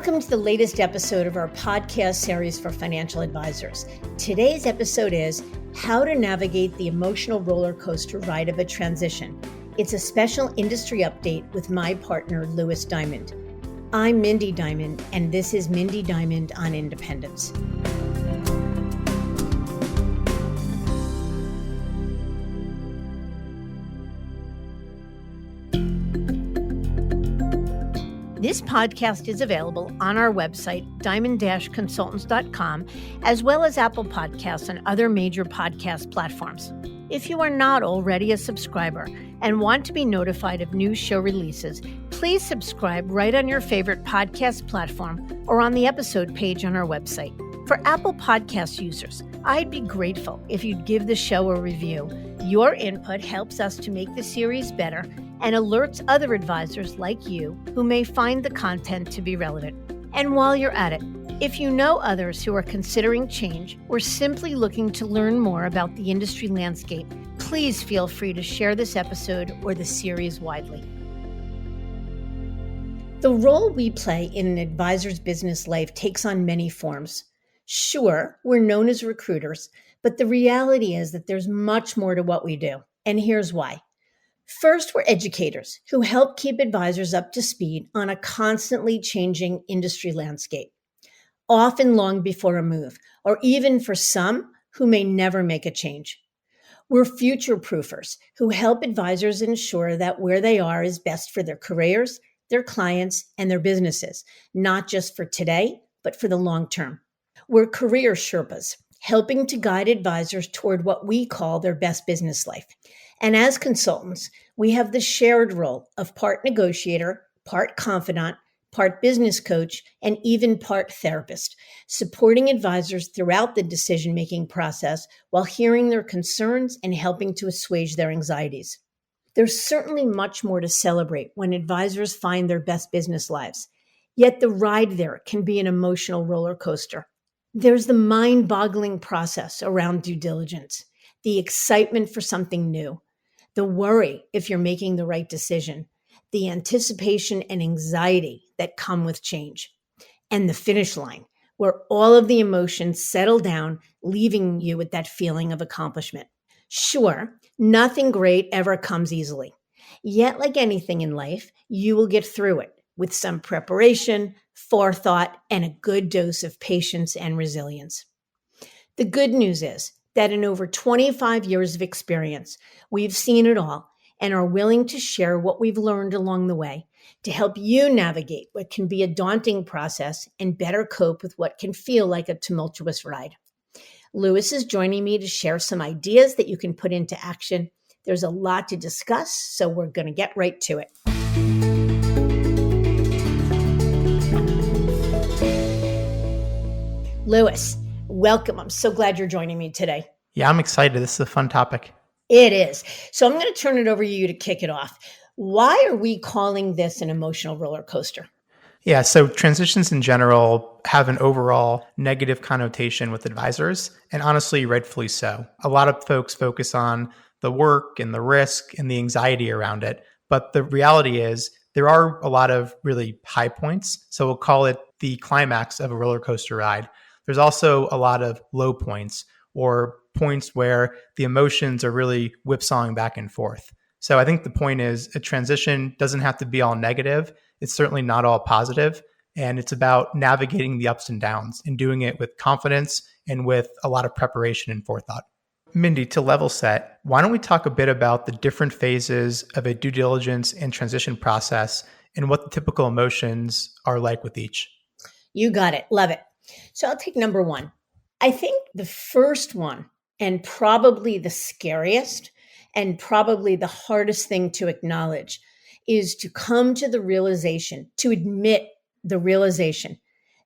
Welcome to the latest episode of our podcast series for financial advisors. Today's episode is How to Navigate the Emotional Roller Coaster Ride of a Transition. It's a special industry update with my partner, Louis Diamond. I'm Mindy Diamond, and this is Mindy Diamond on Independence. This podcast is available on our website, diamond-consultants.com, as well as Apple Podcasts and other major podcast platforms. If you are not already a subscriber and want to be notified of new show releases, please subscribe right on your favorite podcast platform or on the episode page on our website. For Apple Podcast users, I'd be grateful if you'd give the show a review. Your input helps us to make the series better and alerts other advisors like you who may find the content to be relevant. And while you're at it, if you know others who are considering change or simply looking to learn more about the industry landscape, please feel free to share this episode or the series widely. The role we play in an advisor's business life takes on many forms. Sure, we're known as recruiters, but the reality is that there's much more to what we do. And here's why. First, we're educators who help keep advisors up to speed on a constantly changing industry landscape, often long before a move, or even for some who may never make a change. We're future proofers who help advisors ensure that where they are is best for their careers, their clients, and their businesses, not just for today, but for the long term. We're career Sherpas, helping to guide advisors toward what we call their best business life. And as consultants, we have the shared role of part negotiator, part confidant, part business coach, and even part therapist, supporting advisors throughout the decision-making process while hearing their concerns and helping to assuage their anxieties. There's certainly much more to celebrate when advisors find their best business lives, yet the ride there can be an emotional roller coaster. There's the mind-boggling process around due diligence, the excitement for something new, the worry if you're making the right decision, the anticipation and anxiety that come with change, and the finish line, where all of the emotions settle down, leaving you with that feeling of accomplishment. Sure, nothing great ever comes easily. Yet, like anything in life, you will get through it with some preparation, forethought, and a good dose of patience and resilience. The good news is that in over 25 years of experience, we've seen it all and are willing to share what we've learned along the way to help you navigate what can be a daunting process and better cope with what can feel like a tumultuous ride. Louis is joining me to share some ideas that you can put into action. There's a lot to discuss, so we're going to get right to it. Louis, welcome. I'm so glad you're joining me today. Yeah, I'm excited. This is a fun topic. It is. So I'm going to turn it over to you to kick it off. Why are we calling this an emotional roller coaster? Yeah, so transitions in general have an overall negative connotation with advisors, and honestly, rightfully so. A lot of folks focus on the work and the risk and the anxiety around it, but the reality is there are a lot of really high points, so we'll call it the climax of a roller coaster ride. There's also a lot of low points or points where the emotions are really whipsawing back and forth. So I think the point is a transition doesn't have to be all negative. It's certainly not all positive. And it's about navigating the ups and downs and doing it with confidence and with a lot of preparation and forethought. Mindy, to level set, why don't we talk a bit about the different phases of a due diligence and transition process and what the typical emotions are like with each? You got it. Love it. So I'll take number one. I think the first one, and probably the scariest and probably the hardest thing to acknowledge, is to come to the realization, to admit the realization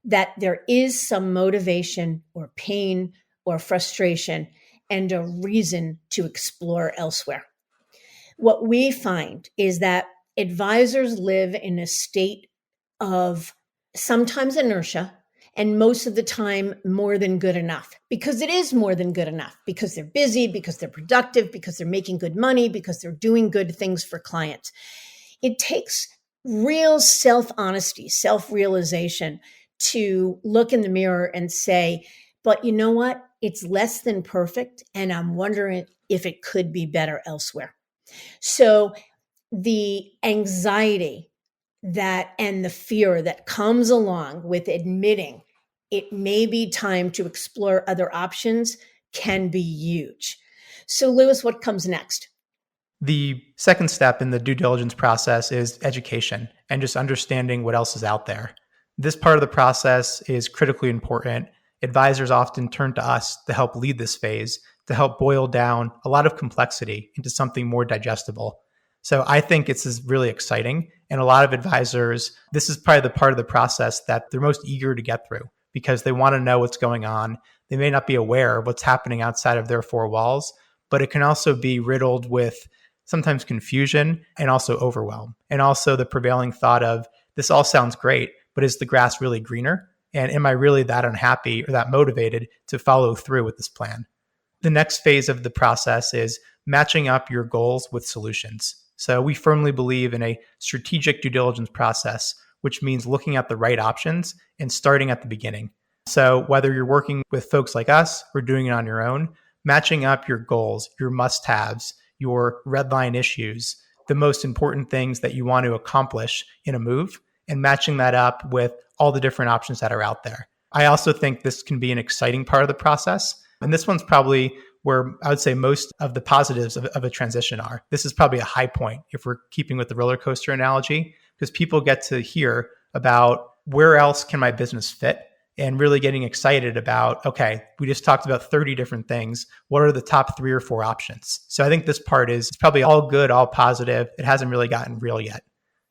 that there is some motivation or pain or frustration and a reason to explore elsewhere. What we find is that advisors live in a state of sometimes inertia, and most of the time more than good enough, because it is more than good enough, because they're busy, because they're productive, because they're making good money, because they're doing good things for clients. It takes real self honesty, self realization to look in the mirror and say, but you know what? It's less than perfect. And I'm wondering if it could be better elsewhere. So the anxiety that and the fear that comes along with admitting it may be time to explore other options can be huge. So, Lewis, what comes next? The second step in the due diligence process is education and just understanding what else is out there. This part of the process is critically important. Advisors often turn to us to help lead this phase, to help boil down a lot of complexity into something more digestible. So I think it's really exciting. And a lot of advisors, this is probably the part of the process that they're most eager to get through because they want to know what's going on. They may not be aware of what's happening outside of their four walls, but it can also be riddled with sometimes confusion and also overwhelm. And also the prevailing thought of this all sounds great, but is the grass really greener? And am I really that unhappy or that motivated to follow through with this plan? The next phase of the process is matching up your goals with solutions. So we firmly believe in a strategic due diligence process, which means looking at the right options and starting at the beginning. So whether you're working with folks like us or doing it on your own, matching up your goals, your must-haves, your red line issues, the most important things that you want to accomplish in a move, and matching that up with all the different options that are out there. I also think this can be an exciting part of the process. And this one's probably where I would say most of the positives of a transition are. This is probably a high point if we're keeping with the roller coaster analogy, because people get to hear about where else can my business fit and really getting excited about, okay, we just talked about 30 different things. What are the top 3 or 4 options? So I think this part is probably all good, all positive. It hasn't really gotten real yet.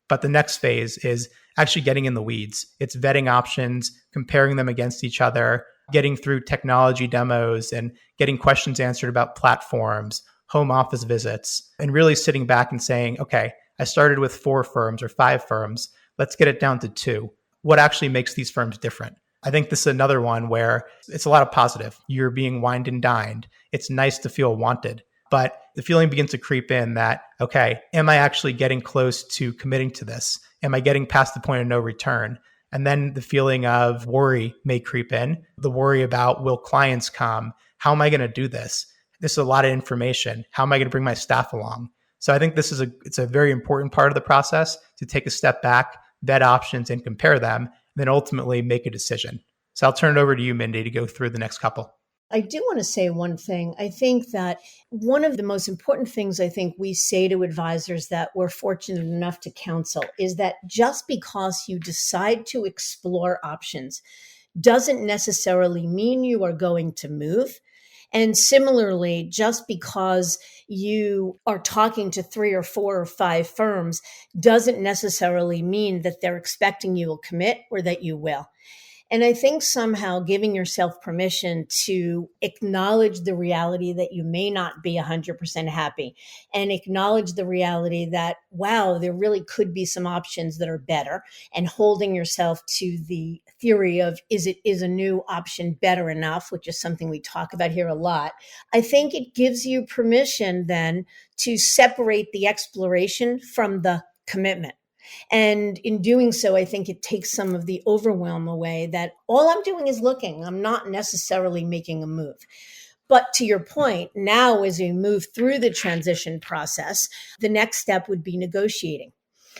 But the next phase is actually getting in the weeds. It's vetting options, comparing them against each other, getting through technology demos and getting questions answered about platforms, home office visits, and really sitting back and saying, okay, I started with 4 firms or 5 firms. Let's get it down to 2. What actually makes these firms different? I think this is another one where it's a lot of positive. You're being wined and dined. It's nice to feel wanted. But the feeling begins to creep in that, okay, am I actually getting close to committing to this? Am I getting past the point of no return? And then the feeling of worry may creep in, the worry about will clients come? How am I going to do this? This is a lot of information. How am I going to bring my staff along? So I think this is it's a very important part of the process to take a step back, vet options and compare them, and then ultimately make a decision. So I'll turn it over to you, Mindy, to go through the next couple. I do want to say one thing. I think that one of the most important things I think we say to advisors that we're fortunate enough to counsel is that just because you decide to explore options doesn't necessarily mean you are going to move. And similarly, just because you are talking to 3 or 4 or 5 firms doesn't necessarily mean that they're expecting you will commit or that you will. And I think somehow giving yourself permission to acknowledge the reality that you may not be 100% happy and acknowledge the reality that, wow, there really could be some options that are better, and holding yourself to the theory of is a new option better enough, which is something we talk about here a lot. I think it gives you permission then to separate the exploration from the commitment. And in doing so, I think it takes some of the overwhelm away that all I'm doing is looking. I'm not necessarily making a move. But to your point, now as we move through the transition process, the next step would be negotiating.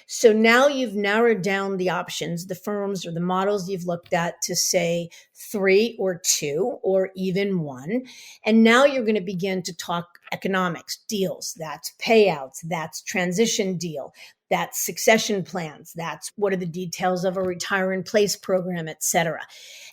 So now you've narrowed down the options, the firms or the models you've looked at to say 3 or 2 or even 1. And now you're going to begin to talk economics, deals, that's payouts, that's transition deal, that's succession plans, that's what are the details of a retire in place program, et cetera.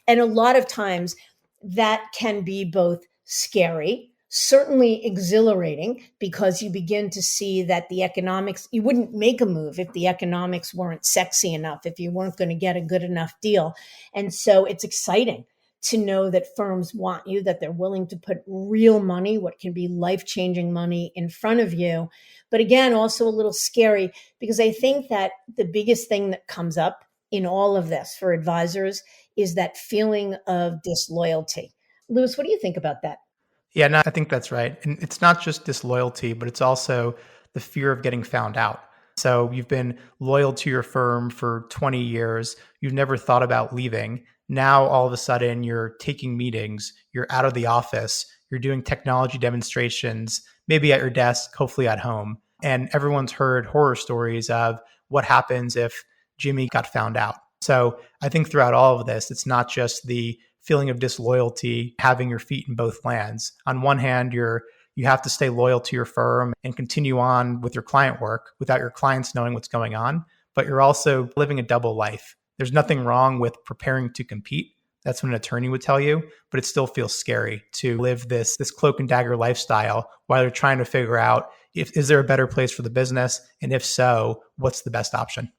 And a lot of times that can be both scary, certainly exhilarating, because you begin to see that the economics, you wouldn't make a move if the economics weren't sexy enough, if you weren't going to get a good enough deal. And so it's exciting to know that firms want you, that they're willing to put real money, what can be life-changing money, in front of you. But again, also a little scary, because I think that the biggest thing that comes up in all of this for advisors is that feeling of disloyalty. Lewis, what do you think about that? Yeah, no, I think that's right. And it's not just disloyalty, but it's also the fear of getting found out. So you've been loyal to your firm for 20 years. You've never thought about leaving. Now, all of a sudden, you're taking meetings, you're out of the office, you're doing technology demonstrations, maybe at your desk, hopefully at home. And everyone's heard horror stories of what happens if Jimmy got found out. So I think throughout all of this, it's not just the feeling of disloyalty, having your feet in both lands. On one hand, you have to stay loyal to your firm and continue on with your client work without your clients knowing what's going on, but you're also living a double life. There's nothing wrong with preparing to compete. That's what an attorney would tell you, but it still feels scary to live this cloak and dagger lifestyle while you're trying to figure out if is there a better place for the business, and if so, what's the best option?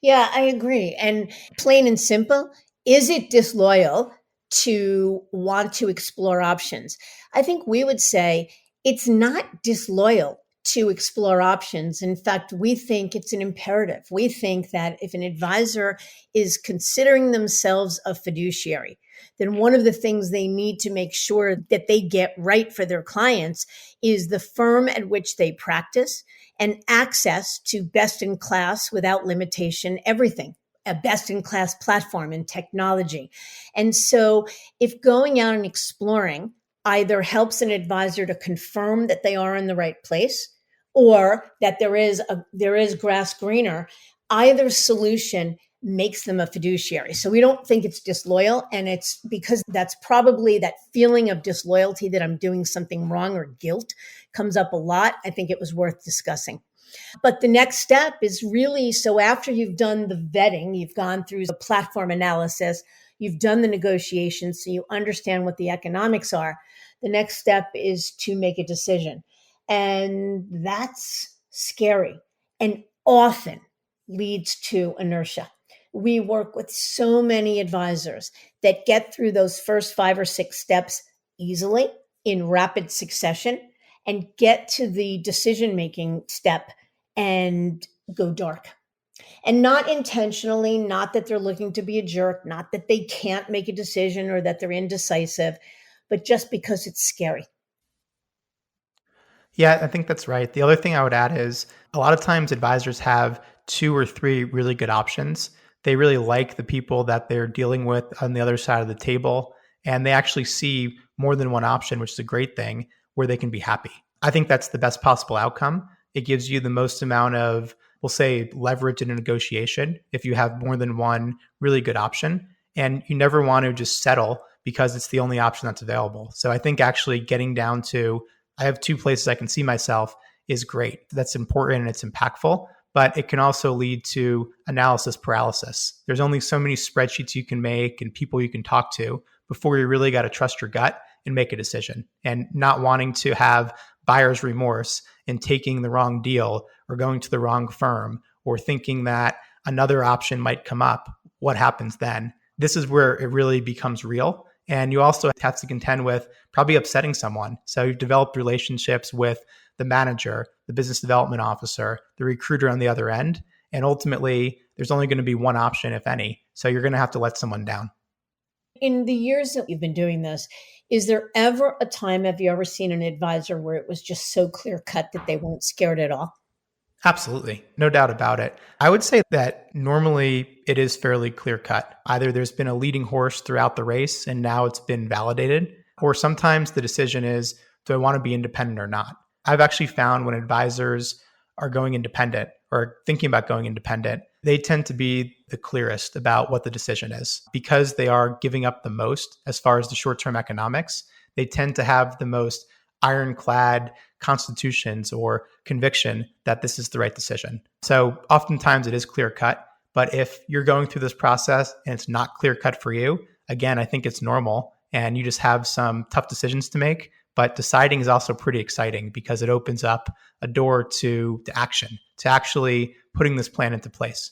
Yeah, I agree. And plain and simple, is it disloyal to want to explore options? I think we would say it's not disloyal to explore options. In fact, we think it's an imperative. We think that if an advisor is considering themselves a fiduciary, then one of the things they need to make sure that they get right for their clients is the firm at which they practice and access to best in class without limitation everything, a best in class platform and technology. And so if going out and exploring either helps an advisor to confirm that they are in the right place or that there is grass greener, either solution makes them a fiduciary. So we don't think it's disloyal, and it's because that's probably that feeling of disloyalty that I'm doing something wrong or guilt comes up a lot. I think it was worth discussing. But the next step is really, so after you've done the vetting, you've gone through the platform analysis, you've done the negotiations, so you understand what the economics are. The next step is to make a decision. And that's scary and often leads to inertia. We work with so many advisors that get through those first 5 or 6 steps easily in rapid succession and get to the decision-making step and go dark. And not intentionally, not that they're looking to be a jerk, not that they can't make a decision or that they're indecisive, but just because it's scary. Yeah, I think that's right. The other thing I would add is a lot of times advisors have 2 or 3 really good options. They really like the people that they're dealing with on the other side of the table, and they actually see more than one option, which is a great thing, where they can be happy. I think that's the best possible outcome. It gives you the most amount of, we'll say, leverage in a negotiation if you have more than one really good option. And you never want to just settle because it's the only option that's available. So I think actually getting down to I have 2 places I can see myself is great. That's important and it's impactful, but it can also lead to analysis paralysis. There's only so many spreadsheets you can make and people you can talk to before you really got to trust your gut and make a decision, and not wanting to have buyer's remorse in taking the wrong deal or going to the wrong firm or thinking that another option might come up. What happens then? This is where it really becomes real. And you also have to contend with probably upsetting someone. So you've developed relationships with the manager, the business development officer, the recruiter on the other end. And ultimately, there's only going to be one option, if any. So you're going to have to let someone down. In the years that you've been doing this, is there ever a time, have you ever seen an advisor where it was just so clear cut that they weren't scared at all? Absolutely. No doubt about it. I would say that normally it is fairly clear cut. Either there's been a leading horse throughout the race and now it's been validated, or sometimes the decision is, do I want to be independent or not? I've actually found when advisors are going independent or thinking about going independent, they tend to be the clearest about what the decision is because they are giving up the most as far as the short term economics. They tend to have the most ironclad constitutions or conviction that this is the right decision. So oftentimes it is clear cut. But if you're going through this process and it's not clear cut for you, again, I think it's normal and you just have some tough decisions to make. But deciding is also pretty exciting because it opens up a door to action, to actually putting this plan into place,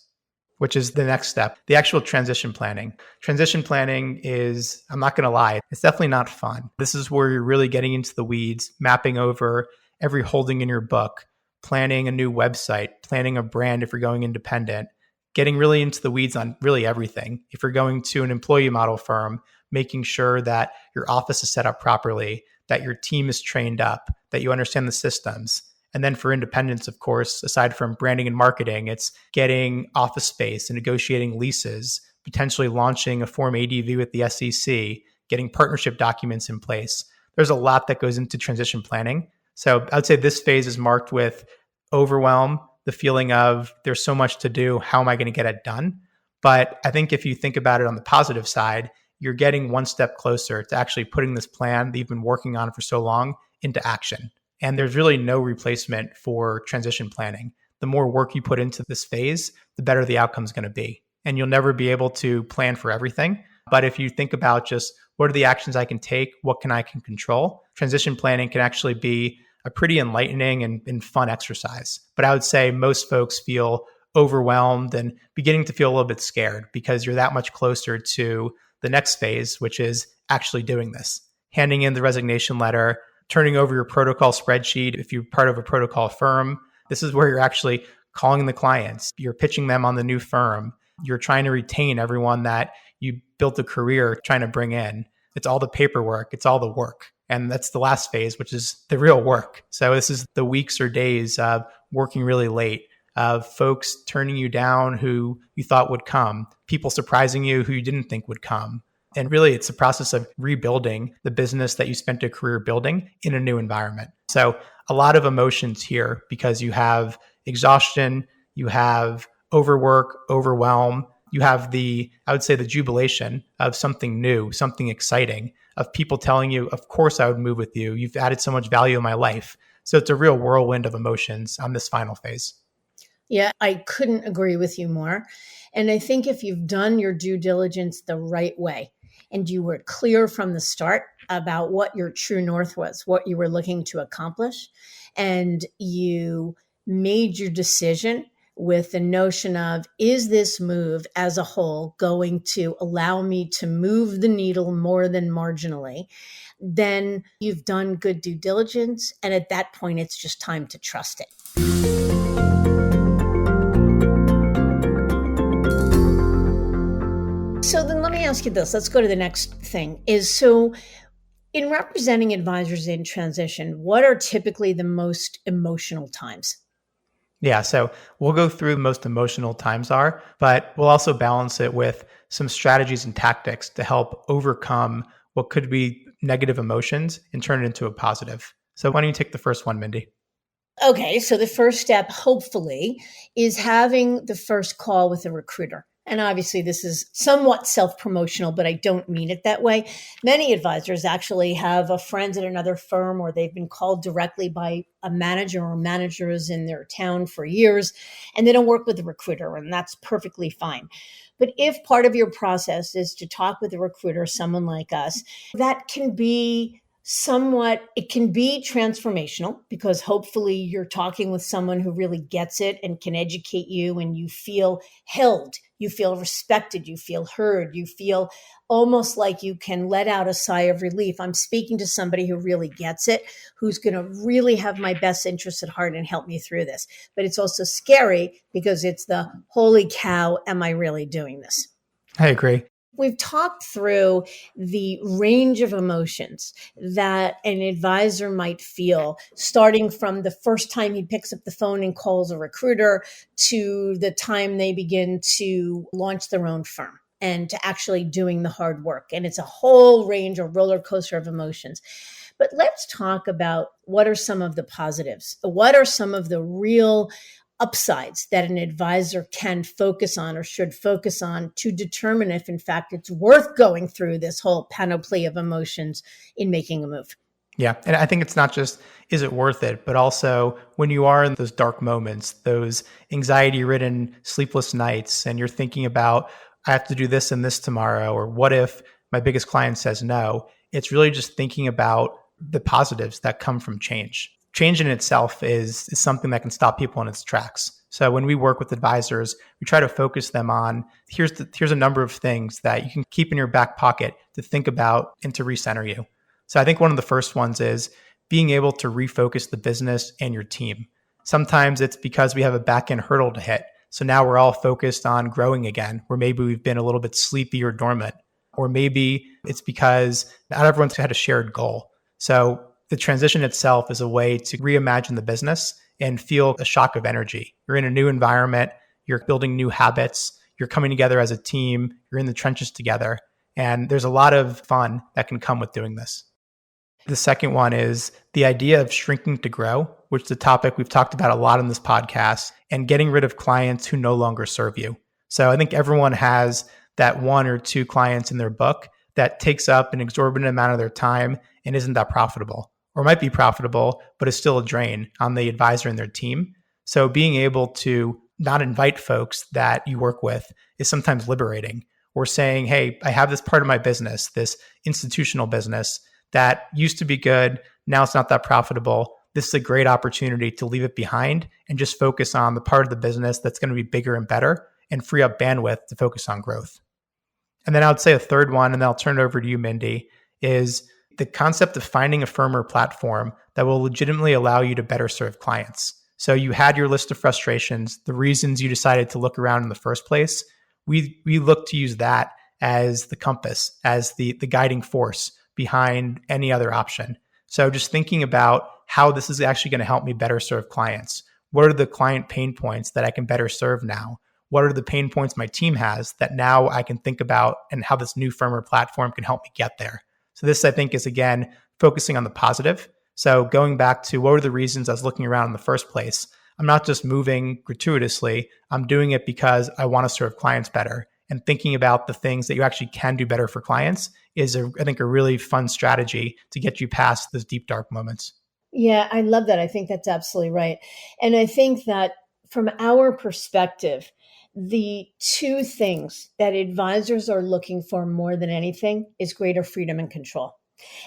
which is the next step, the actual transition planning. Transition planning is, I'm not going to lie, it's definitely not fun. This is where you're really getting into the weeds, mapping over every holding in your book, planning a new website, planning a brand if you're going independent, getting really into the weeds on really everything. If you're going to an employee model firm, making sure that your office is set up properly, that your team is trained up, that you understand the systems. And then for independents, of course, aside from branding and marketing, it's getting office space and negotiating leases, potentially launching a Form ADV with the SEC, getting partnership documents in place. There's a lot that goes into transition planning. So I would say this phase is marked with overwhelm, the feeling of there's so much to do. How am I going to get it done? But I think if you think about it on the positive side, you're getting one step closer to actually putting this plan that you've been working on for so long into action. And there's really no replacement for transition planning. The more work you put into this phase, the better the outcome is going to be. And you'll never be able to plan for everything. But if you think about just what are the actions I can take, what can I can control, transition planning can actually be a pretty enlightening and fun exercise. But I would say most folks feel overwhelmed and beginning to feel a little bit scared because you're that much closer to the next phase, which is actually doing this, handing in the resignation letter, turning over your protocol spreadsheet. If you're part of a protocol firm, this is where you're actually calling the clients. You're pitching them on the new firm. You're trying to retain everyone that you built a career trying to bring in. It's all the paperwork. It's all the work. And that's the last phase, which is the real work. So this is the weeks or days of working really late, of folks turning you down who you thought would come, people surprising you who you didn't think would come. And really, it's a process of rebuilding the business that you spent a career building in a new environment. So a lot of emotions here because you have exhaustion, you have overwork, overwhelm, you have I would say the jubilation of something new, something exciting, of people telling you, of course I would move with you. You've added so much value in my life. So it's a real whirlwind of emotions on this final phase. Yeah, I couldn't agree with you more. And I think if you've done your due diligence the right way and you were clear from the start about what your true north was, what you were looking to accomplish, and you made your decision with the notion of, is this move as a whole going to allow me to move the needle more than marginally? Then you've done good due diligence. And at that point, it's just time to trust it. So then let me ask you this. Let's go to the next thing in representing advisors in transition, what are typically the most emotional times? Yeah, so we'll go through the most emotional times are, but we'll also balance it with some strategies and tactics to help overcome what could be negative emotions and turn it into a positive. So why don't you take the first one, Mindy? Okay, so the first step, hopefully, is having the first call with a recruiter. And obviously, this is somewhat self-promotional, but I don't mean it that way. Many advisors actually have a friend at another firm or they've been called directly by a manager or managers in their town for years, and they don't work with a recruiter, and that's perfectly fine. But if part of your process is to talk with a recruiter, someone like us, that can be it can be transformational because hopefully you're talking with someone who really gets it and can educate you and you feel held, you feel respected, you feel heard, you feel almost like you can let out a sigh of relief. I'm speaking to somebody who really gets it, who's going to really have my best interests at heart and help me through this. But it's also scary because it's the holy cow, am I really doing this? I agree. We've talked through the range of emotions that an advisor might feel, starting from the first time he picks up the phone and calls a recruiter to the time they begin to launch their own firm and to actually doing the hard work. And it's a whole range, a roller coaster of emotions. But let's talk about what are some of the positives? What are some of the real upsides that an advisor can focus on or should focus on to determine if, in fact, it's worth going through this whole panoply of emotions in making a move? Yeah. And I think it's not just, is it worth it? But also when you are in those dark moments, those anxiety ridden sleepless nights, and you're thinking about, I have to do this and this tomorrow, or what if my biggest client says no? It's really just thinking about the positives that come from change. Change in itself is something that can stop people in its tracks. So when we work with advisors, we try to focus them on, here's a number of things that you can keep in your back pocket to think about and to recenter you. So I think one of the first ones is being able to refocus the business and your team. Sometimes it's because we have a back-end hurdle to hit. So now we're all focused on growing again, where maybe we've been a little bit sleepy or dormant. Or maybe it's because not everyone's had a shared goal. So the transition itself is a way to reimagine the business and feel a shock of energy. You're in a new environment, you're building new habits, you're coming together as a team, you're in the trenches together. And there's a lot of fun that can come with doing this. The second one is the idea of shrinking to grow, which is a topic we've talked about a lot in this podcast, and getting rid of clients who no longer serve you. So I think everyone has that one or two clients in their book that takes up an exorbitant amount of their time and isn't that profitable, or might be profitable, but is still a drain on the advisor and their team. So being able to not invite folks that you work with is sometimes liberating. Or saying, hey, I have this part of my business, this institutional business that used to be good. Now it's not that profitable. This is a great opportunity to leave it behind and just focus on the part of the business that's going to be bigger and better and free up bandwidth to focus on growth. And then I would say a third one, and then I'll turn it over to you, Mindy, is the concept of finding a firm or platform that will legitimately allow you to better serve clients. So you had your list of frustrations, the reasons you decided to look around in the first place. We look to use that as the compass, as the guiding force behind any other option. So just thinking about how this is actually going to help me better serve clients. What are the client pain points that I can better serve now? What are the pain points my team has that now I can think about, and how this new firm or platform can help me get there? So this, I think, is again, focusing on the positive. So going back to what were the reasons I was looking around in the first place? I'm not just moving gratuitously. I'm doing it because I want to serve clients better. And thinking about the things that you actually can do better for clients is, I think, a really fun strategy to get you past those deep, dark moments. Yeah, I love that. I think that's absolutely right. And I think that from our perspective, the two things that advisors are looking for more than anything is greater freedom and control.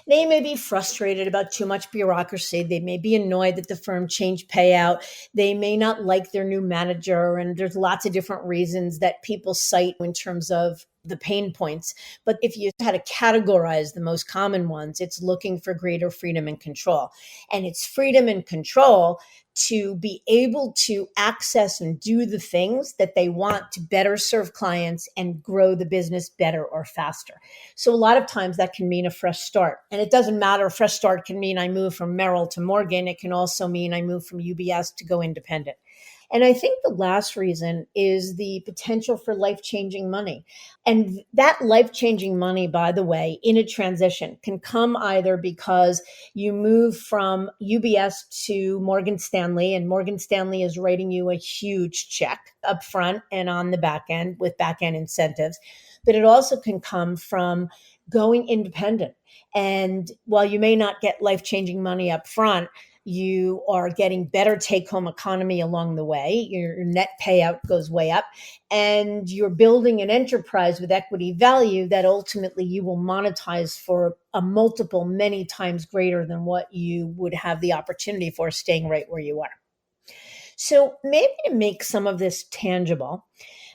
They may be frustrated about too much bureaucracy. They may be annoyed that the firm changed payout. They may not like their new manager. And there's lots of different reasons that people cite in terms of the pain points. But if you had to categorize the most common ones, it's looking for greater freedom and control. And it's freedom and control to be able to access and do the things that they want to better serve clients and grow the business better or faster. So a lot of times that can mean a fresh start. And it doesn't matter. A fresh start can mean I move from Merrill to Morgan. It can also mean I move from UBS to go independent. And I think the last reason is the potential for life-changing money. And that life-changing money, by the way, in a transition can come either because you move from UBS to Morgan Stanley, and Morgan Stanley is writing you a huge check up front and on the back end with back end incentives. But it also can come from going independent. And while you may not get life-changing money up front, you are getting better take-home economy along the way. Your net payout goes way up, and you're building an enterprise with equity value that ultimately you will monetize for a multiple many times greater than what you would have the opportunity for staying right where you are. So maybe to make some of this tangible,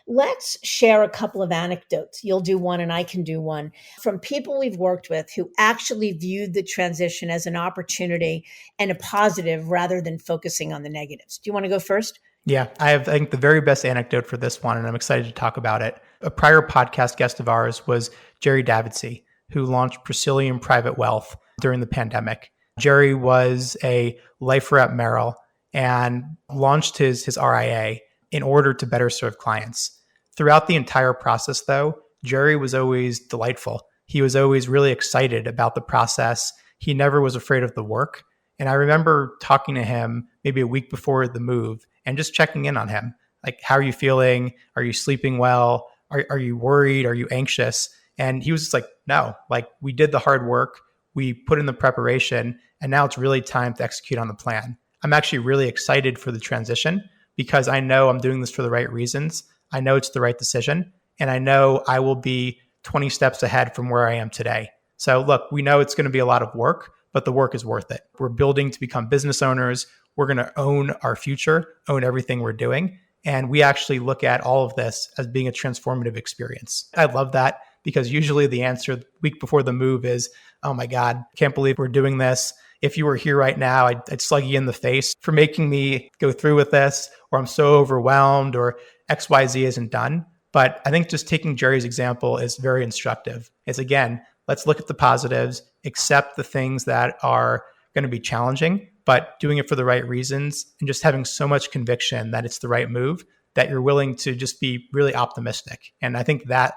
let's share a couple of anecdotes. You'll do one and I can do one from people we've worked with who actually viewed the transition as an opportunity and a positive rather than focusing on the negatives. Do you want to go first? Yeah, I have, I think, the very best anecdote for this one, and I'm excited to talk about it. A prior podcast guest of ours was Jerry Davidsey, who launched Priscillian Private Wealth during the pandemic. Jerry was a lifer at Merrill and launched his RIA in order to better serve clients. Throughout the entire process, though, Jerry was always delightful. He was always really excited about the process. He never was afraid of the work. And I remember talking to him maybe a week before the move and just checking in on him. Like, how are you feeling? Are you sleeping well? Are you worried? Are you anxious? And he was just like, no, like, we did the hard work. We put in the preparation, and now it's really time to execute on the plan. I'm actually really excited for the transition because I know I'm doing this for the right reasons. I know it's the right decision, and I know I will be 20 steps ahead from where I am today. So look, we know it's going to be a lot of work, but the work is worth it. We're building to become business owners. We're going to own our future, own everything we're doing. And we actually look at all of this as being a transformative experience. I love that because usually the answer the week before the move is, oh my God, can't believe we're doing this. If you were here right now, I'd slug you in the face for making me go through with this, or I'm so overwhelmed, or XYZ isn't done. But I think just taking Jerry's example is very instructive. It's, again, let's look at the positives, accept the things that are going to be challenging, but doing it for the right reasons and just having so much conviction that it's the right move that you're willing to just be really optimistic. And I think that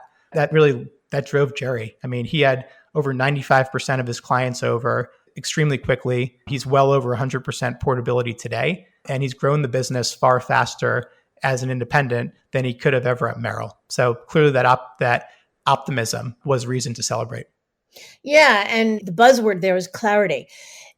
drove Jerry. I mean, he had over 95% of his clients over extremely quickly. He's well over 100% portability today, and he's grown the business far faster as an independent than he could have ever at Merrill. So clearly that optimism was reason to celebrate. Yeah. And the buzzword there is clarity.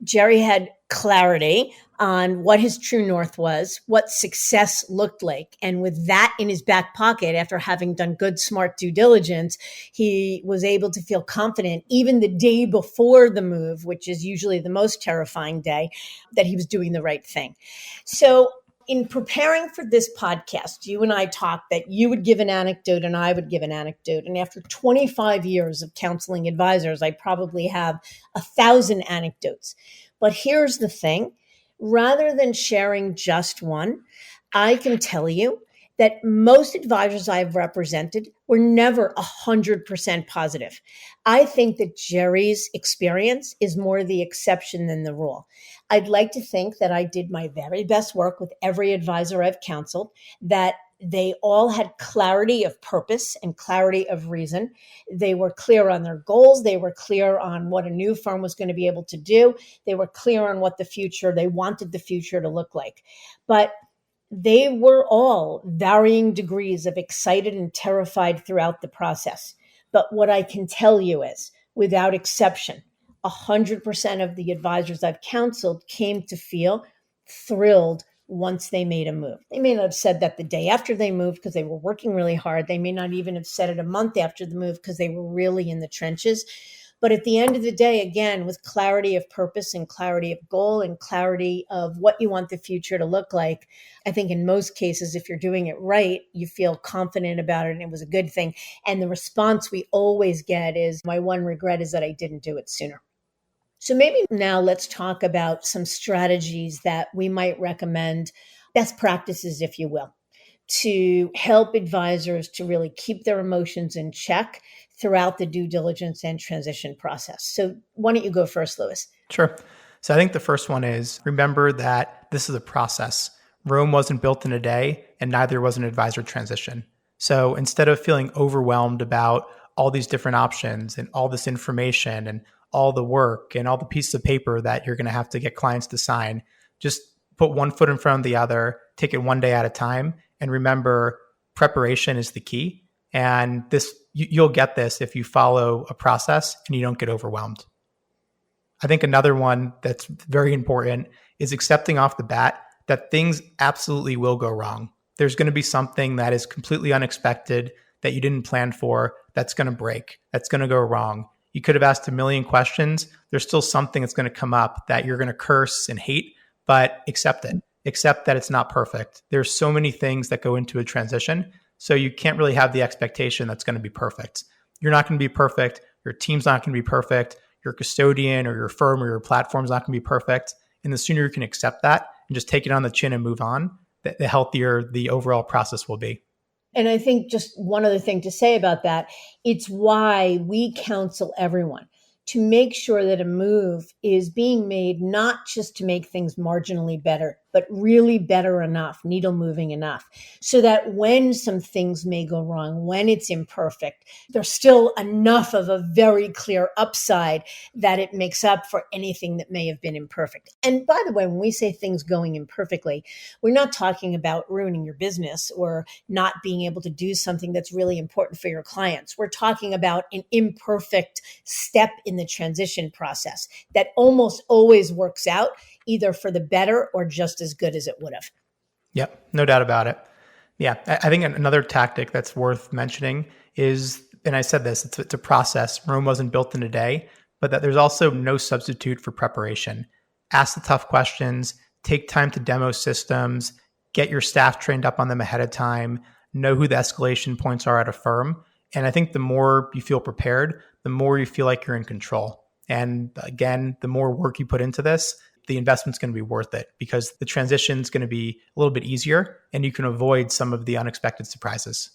Jerry had clarity on what his true north was, what success looked like. And with that in his back pocket, after having done good, smart due diligence, he was able to feel confident even the day before the move, which is usually the most terrifying day, that he was doing the right thing. So in preparing for this podcast, you and I talked that you would give an anecdote and I would give an anecdote. And after 25 years of counseling advisors, I probably have 1,000 anecdotes. But here's the thing. Rather than sharing just one, I can tell you that most advisors I've represented were never 100% positive. I think that Jerry's experience is more the exception than the rule. I'd like to think that I did my very best work with every advisor I've counseled, that they all had clarity of purpose and clarity of reason. They were clear on their goals. They were clear on what a new firm was going to be able to do. They were clear on what they wanted the future to look like. But they were all varying degrees of excited and terrified throughout the process. But what I can tell you is, without exception, 100% of the advisors I've counseled came to feel thrilled once they made a move. They may not have said that the day after they moved because they were working really hard. They may not even have said it a month after the move because they were really in the trenches. But at the end of the day, again, with clarity of purpose and clarity of goal and clarity of what you want the future to look like, I think in most cases, if you're doing it right, you feel confident about it and it was a good thing. And the response we always get is, my one regret is that I didn't do it sooner. So maybe now let's talk about some strategies that we might recommend, best practices, if you will, to help advisors to really keep their emotions in check throughout the due diligence and transition process. So why don't you go first, Lewis? Sure. So I think the first one is, remember that this is a process. Rome wasn't built in a day, and neither was an advisor transition. So instead of feeling overwhelmed about all these different options and all this information and all the work and all the pieces of paper that you're going to have to get clients to sign, just put one foot in front of the other, take it one day at a time. And remember, preparation is the key. And you'll get this if you follow a process and you don't get overwhelmed. I think another one that's very important is accepting off the bat that things absolutely will go wrong. There's going to be something that is completely unexpected that you didn't plan for, that's going to break, that's going to go wrong. You could have asked a million questions. There's still something that's going to come up that you're going to curse and hate, but accept it. Accept that it's not perfect. There's so many things that go into a transition. So you can't really have the expectation that's going to be perfect. You're not going to be perfect. Your team's not going to be perfect. Your custodian or your firm or your platform's not going to be perfect. And the sooner you can accept that and just take it on the chin and move on, the healthier the overall process will be. And I think just one other thing to say about that, it's why we counsel everyone to make sure that a move is being made not just to make things marginally better, but really better enough, needle moving enough, so that when some things may go wrong, when it's imperfect, there's still enough of a very clear upside that it makes up for anything that may have been imperfect. And by the way, when we say things going imperfectly, we're not talking about ruining your business or not being able to do something that's really important for your clients. We're talking about an imperfect step in the transition process that almost always works out either for the better or just as good as it would have. Yep, no doubt about it. Yeah, I think another tactic that's worth mentioning is, and I said this, it's a process. Rome wasn't built in a day, but that there's also no substitute for preparation. Ask the tough questions, take time to demo systems, get your staff trained up on them ahead of time, know who the escalation points are at a firm. And I think the more you feel prepared, the more you feel like you're in control. And again, the more work you put into this, the investment's going to be worth it because the transition is going to be a little bit easier and you can avoid some of the unexpected surprises.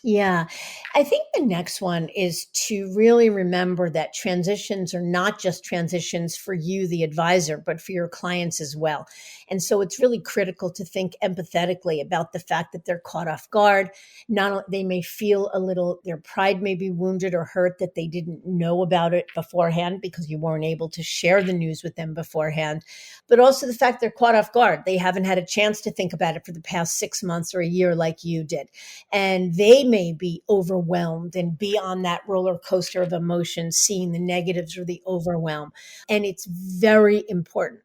Yeah. I think the next one is to really remember that transitions are not just transitions for you, the advisor, but for your clients as well. And so it's really critical to think empathetically about the fact that they're caught off guard. Not only they may feel a little, their pride may be wounded or hurt that they didn't know about it beforehand because you weren't able to share the news with them beforehand, but also the fact they're caught off guard. They haven't had a chance to think about it for the past 6 months or a year like you did. And they may be overwhelmed and be on that roller coaster of emotions, seeing the negatives or the overwhelm. And it's very important,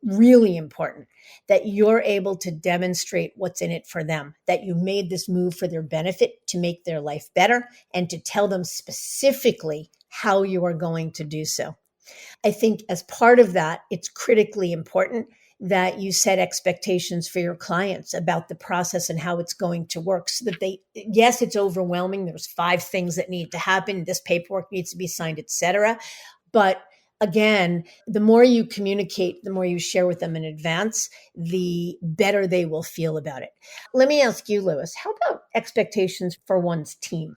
really important, that you're able to demonstrate what's in it for them, that you made this move for their benefit to make their life better, and to tell them specifically how you are going to do so. I think as part of that, it's critically important that you set expectations for your clients about the process and how it's going to work so that yes, it's overwhelming. There's 5 things that need to happen. This paperwork needs to be signed, etc. But again, the more you communicate, the more you share with them in advance, the better they will feel about it. Let me ask you, Lewis, how about expectations for one's team?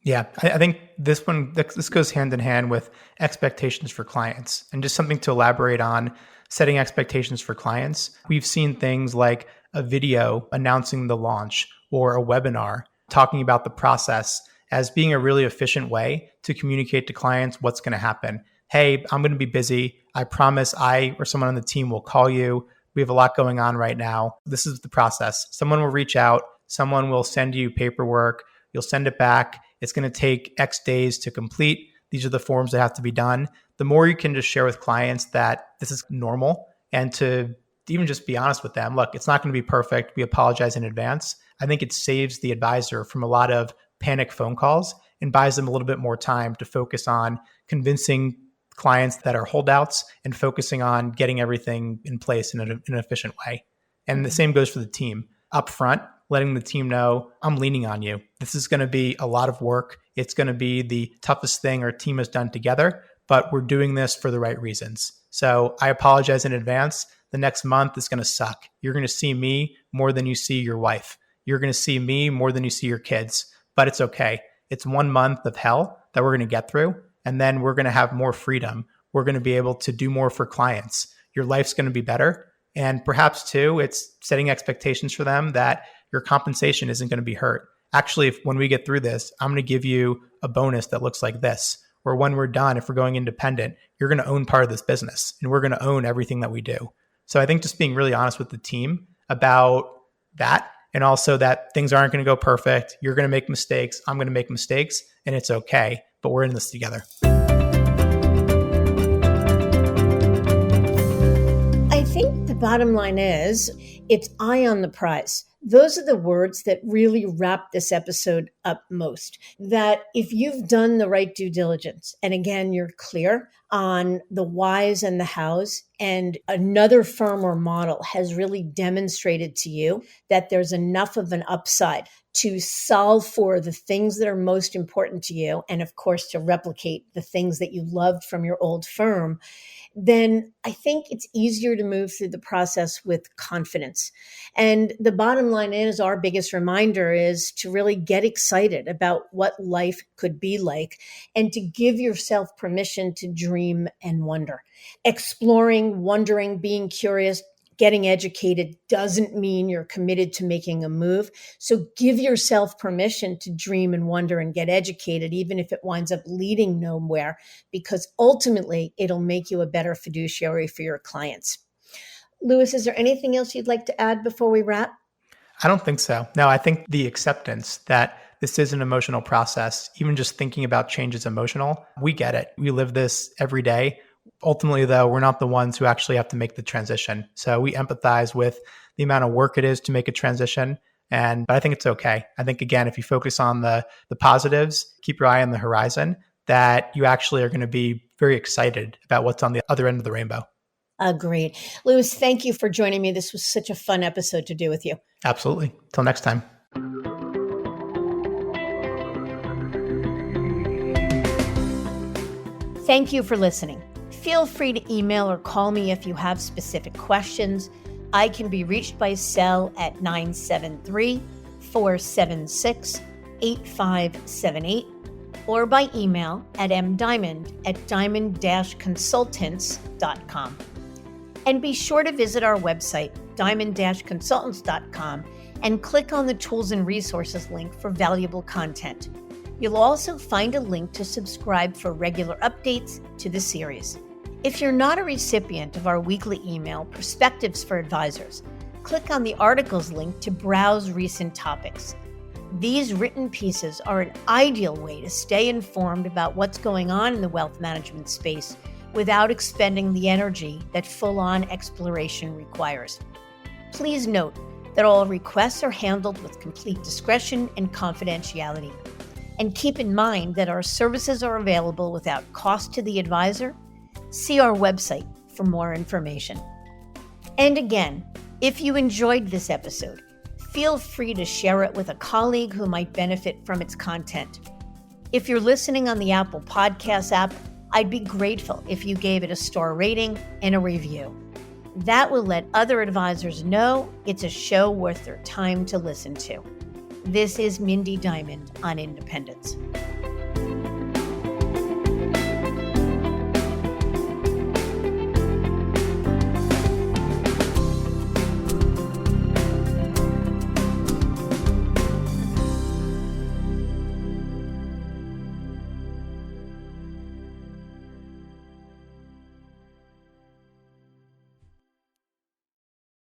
Yeah, I think this goes hand in hand with expectations for clients. And just something to elaborate on setting expectations for clients. We've seen things like a video announcing the launch or a webinar talking about the process as being a really efficient way to communicate to clients what's going to happen. Hey, I'm going to be busy. I promise I or someone on the team will call you. We have a lot going on right now. This is the process. Someone will reach out. Someone will send you paperwork. You'll send it back. It's going to take X days to complete. These are the forms that have to be done. The more you can just share with clients that this is normal and to even just be honest with them, look, it's not going to be perfect. We apologize in advance. I think it saves the advisor from a lot of panic phone calls and buys them a little bit more time to focus on convincing clients that are holdouts and focusing on getting everything in place in an efficient way. And the same goes for the team. Up front, letting the team know, I'm leaning on you. This is going to be a lot of work. It's going to be the toughest thing our team has done together, but we're doing this for the right reasons. So I apologize in advance. The next month is going to suck. You're going to see me more than you see your wife. You're going to see me more than you see your kids, but it's okay. It's 1 month of hell that we're going to get through, and then we're going to have more freedom. We're going to be able to do more for clients. Your life's going to be better. And perhaps too, it's setting expectations for them that your compensation isn't going to be hurt. Actually, when we get through this, I'm going to give you a bonus that looks like this. Or when we're done, if we're going independent, you're going to own part of this business and we're going to own everything that we do. So I think just being really honest with the team about that, and also that things aren't going to go perfect. You're going to make mistakes. I'm going to make mistakes, and it's okay, but we're in this together. I think the bottom line is it's eye on the prize. Those are the words that really wrap this episode up most. That if you've done the right due diligence, and again, you're clear on the whys and the hows, and another firm or model has really demonstrated to you that there's enough of an upside to solve for the things that are most important to you, and of course, to replicate the things that you loved from your old firm, then I think it's easier to move through the process with confidence. And the bottom line is, our biggest reminder is to really get excited about what life could be like and to give yourself permission to dream and wonder. Exploring, wondering, being curious, getting educated doesn't mean you're committed to making a move. So give yourself permission to dream and wonder and get educated, even if it winds up leading nowhere, because ultimately it'll make you a better fiduciary for your clients. Lewis, is there anything else you'd like to add before we wrap? I don't think so. No, I think the acceptance that this is an emotional process, even just thinking about change is emotional. We get it. We live this every day. Ultimately, though, we're not the ones who actually have to make the transition. So we empathize with the amount of work it is to make a transition. But I think it's okay. I think, again, if you focus on the positives, keep your eye on the horizon, that you actually are going to be very excited about what's on the other end of the rainbow. Agreed. Lewis, thank you for joining me. This was such a fun episode to do with you. Absolutely. Till next time. Thank you for listening. Feel free to email or call me if you have specific questions. I can be reached by cell at 973-476-8255. 8578 or by email at mdiamond@diamond-consultants.com. And be sure to visit our website, diamond-consultants.com, and click on the Tools and Resources link for valuable content. You'll also find a link to subscribe for regular updates to the series. If you're not a recipient of our weekly email, Perspectives for Advisors, click on the articles link to browse recent topics. These written pieces are an ideal way to stay informed about what's going on in the wealth management space without expending the energy that full-on exploration requires. Please note that all requests are handled with complete discretion and confidentiality. And keep in mind that our services are available without cost to the advisor. See our website for more information. And again, if you enjoyed this episode, feel free to share it with a colleague who might benefit from its content. If you're listening on the Apple Podcasts app, I'd be grateful if you gave it a star rating and a review. That will let other advisors know it's a show worth their time to listen to. This is Mindy Diamond on Independence.